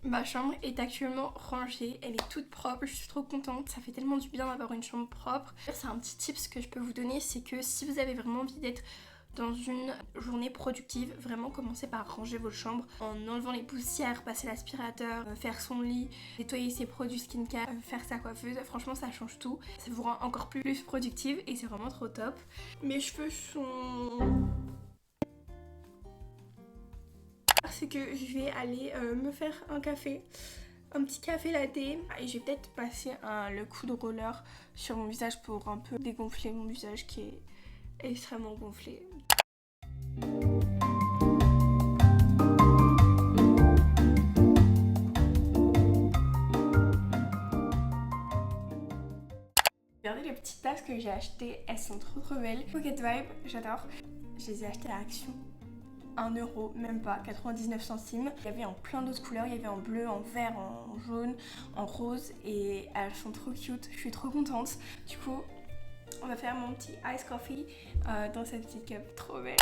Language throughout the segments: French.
Ma chambre est actuellement rangée, elle est toute propre, je suis trop contente, ça fait tellement du bien d'avoir une chambre propre. C'est un petit tips que je peux vous donner, c'est que si vous avez vraiment envie d'être dans une journée productive, vraiment commencez par ranger votre chambre en enlevant les poussières, passer l'aspirateur, faire son lit, nettoyer ses produits skincare, faire sa coiffeuse. Franchement ça change tout, ça vous rend encore plus productive et c'est vraiment trop top. Mes cheveux sont... C'est que je vais aller me faire un café, un petit café latte, et je vais peut-être passer le coup de roller sur mon visage pour un peu dégonfler mon visage qui est extrêmement gonflé. Regardez les petites tasses que j'ai achetées, elles sont trop belles. Pocket Vibe, j'adore. Je les ai achetées à Action. 1€, même pas, 99 centimes. Il y avait en plein d'autres couleurs, il y avait en bleu, en vert, en jaune, en rose et elles sont trop cute, je suis trop contente. Du coup, on va faire mon petit ice coffee dans cette petite cup, trop belle.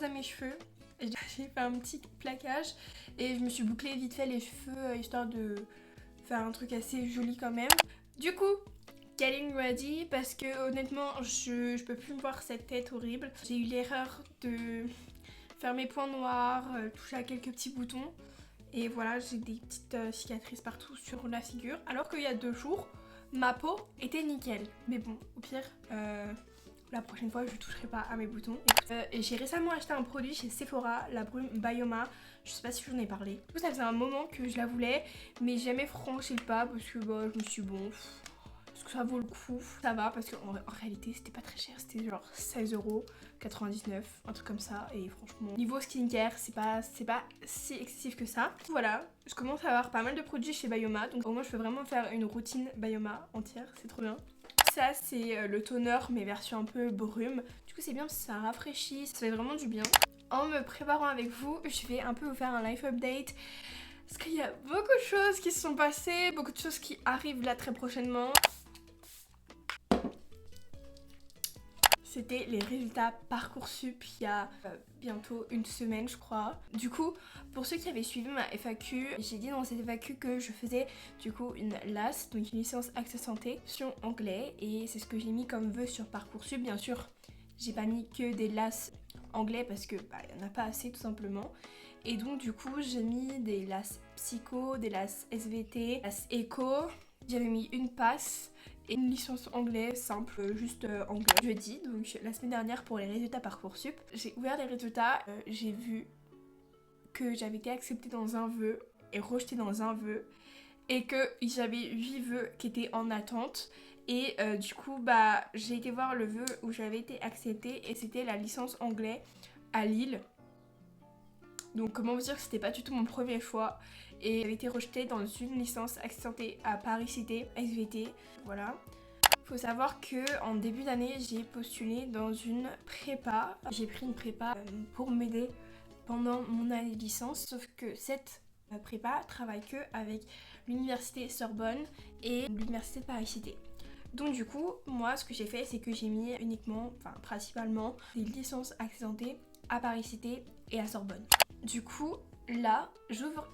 À mes cheveux, j'ai fait un petit plaquage et je me suis bouclé vite fait les cheveux histoire de faire un truc assez joli quand même. Du coup, getting ready parce que honnêtement je peux plus me voir cette tête horrible. J'ai eu l'erreur de faire mes points noirs, toucher à quelques petits boutons et voilà, j'ai des petites cicatrices partout sur la figure alors qu'il y a 2 jours ma peau était nickel. Mais bon, au pire la prochaine fois je ne toucherai pas à mes boutons. Et j'ai récemment acheté un produit chez Sephora, la brume Bioma. Je sais pas si j'en ai parlé. Du coup, ça faisait un moment que je la voulais, mais j'ai jamais franchi le pas parce que bah, je me suis dit bon, est-ce que ça vaut le coup? Ça va parce qu'en réalité c'était pas très cher, c'était genre 16,99€, un truc comme ça. Et franchement, niveau skincare, c'est pas si excessif que ça. Voilà, je commence à avoir pas mal de produits chez Bioma, donc au moins je peux vraiment faire une routine Bioma entière, c'est trop bien. Ça c'est le toner mais version un peu brume. Du coup c'est bien parce que ça rafraîchit, ça fait vraiment du bien. En me préparant avec vous, je vais un peu vous faire un life update. Parce qu'il y a beaucoup de choses qui se sont passées, beaucoup de choses qui arrivent là très prochainement. C'était les résultats Parcoursup il y a bientôt une semaine je crois. Du coup, pour ceux qui avaient suivi ma FAQ, j'ai dit dans cette FAQ que je faisais du coup une LAS, donc une licence accès santé, sur anglais. Et c'est ce que j'ai mis comme vœu sur Parcoursup. Bien sûr, j'ai pas mis que des LAS anglais parce que bah, y en a pas assez tout simplement. Et donc du coup, j'ai mis des LAS psycho, des LAS SVT, LAS éco. J'avais mis une passe et une licence anglais simple, juste anglais. Jeudi, donc la semaine dernière pour les résultats Parcoursup, j'ai ouvert les résultats, j'ai vu que j'avais été acceptée dans un vœu et rejetée dans un vœu et que j'avais 8 vœux qui étaient en attente. Et du coup, bah, j'ai été voir le vœu où j'avais été acceptée et c'était la licence anglais à Lille. Donc comment vous dire que c'était pas du tout mon premier choix. Et j'avais été rejetée dans une licence accès santé à Paris Cité, SVT, voilà. Faut savoir que en début d'année, j'ai postulé dans une prépa. J'ai pris une prépa pour m'aider pendant mon année de licence, sauf que cette prépa travaille que avec l'université Sorbonne et l'université de Paris Cité. Donc du coup, moi ce que j'ai fait, c'est que j'ai mis uniquement, enfin principalement, des licences accès santé à Paris Cité et à Sorbonne. Du coup, là, j'ouvre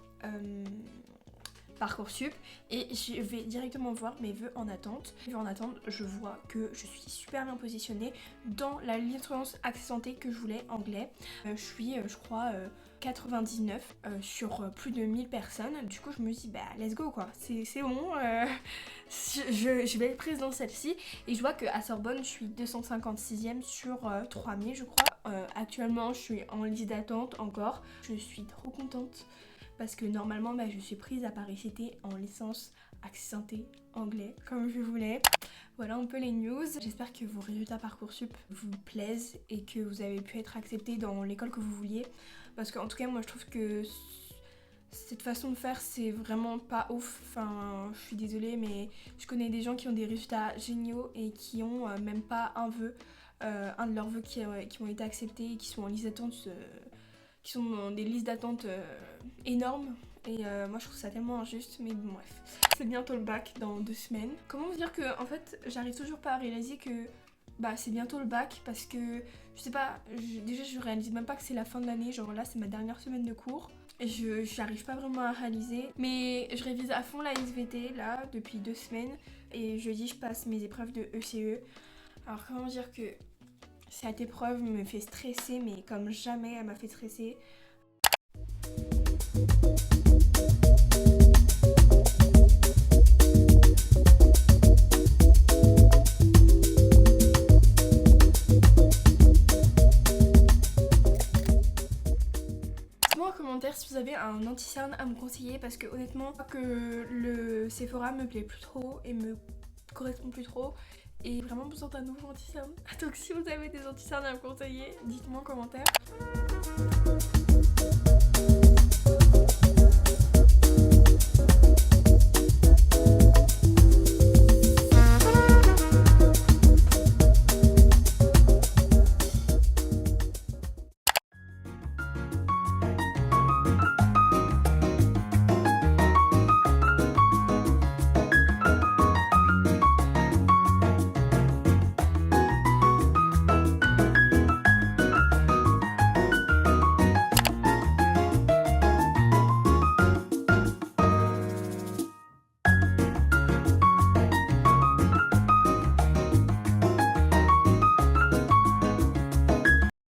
Parcoursup et je vais directement voir mes vœux en attente. Les vœux en attente, je vois que je suis super bien positionnée dans la licence accès santé que je voulais anglais. Je suis, je crois, 99 sur plus de 1000 personnes. Du coup, je me dis, bah, let's go quoi, c'est bon, je vais être prise dans celle-ci. Et je vois qu'à Sorbonne, je suis 256e sur 3000, je crois. Actuellement je suis en liste d'attente encore. Je suis trop contente parce que normalement je suis prise à Paris-Cité en licence accès santé anglais comme je voulais. Voilà un peu les news. J'espère que vos résultats Parcoursup vous plaisent et que vous avez pu être accepté dans l'école que vous vouliez. Parce qu'en tout cas moi je trouve que cette façon de faire c'est vraiment pas ouf. Enfin je suis désolée mais je connais des gens qui ont des résultats géniaux et qui ont même pas un vœu. Un de leurs vœux qui ont été acceptés et qui sont en liste d'attente, qui sont dans des listes d'attente énormes. Et moi je trouve ça tellement injuste, mais bon bref. C'est bientôt le bac dans 2 semaines. Comment vous dire que en fait j'arrive toujours pas à réaliser que c'est bientôt le bac parce que je sais pas, déjà je réalise même pas que c'est la fin de l'année, genre là c'est ma dernière semaine de cours. Et je n'arrive pas vraiment à réaliser, mais je révise à fond la SVT là depuis 2 semaines et jeudi je passe mes épreuves de ECE. Alors comment dire que cette épreuve me fait stresser, mais comme jamais elle m'a fait stresser. Dites-moi en commentaire si vous avez un anti-cerne à me conseiller parce que honnêtement que le Sephora me plaît plus trop et me correspond plus trop. Et vraiment besoin d'un nouveau anti-cerne. Donc si vous avez des anti-cernes à me conseiller, dites-moi en commentaire.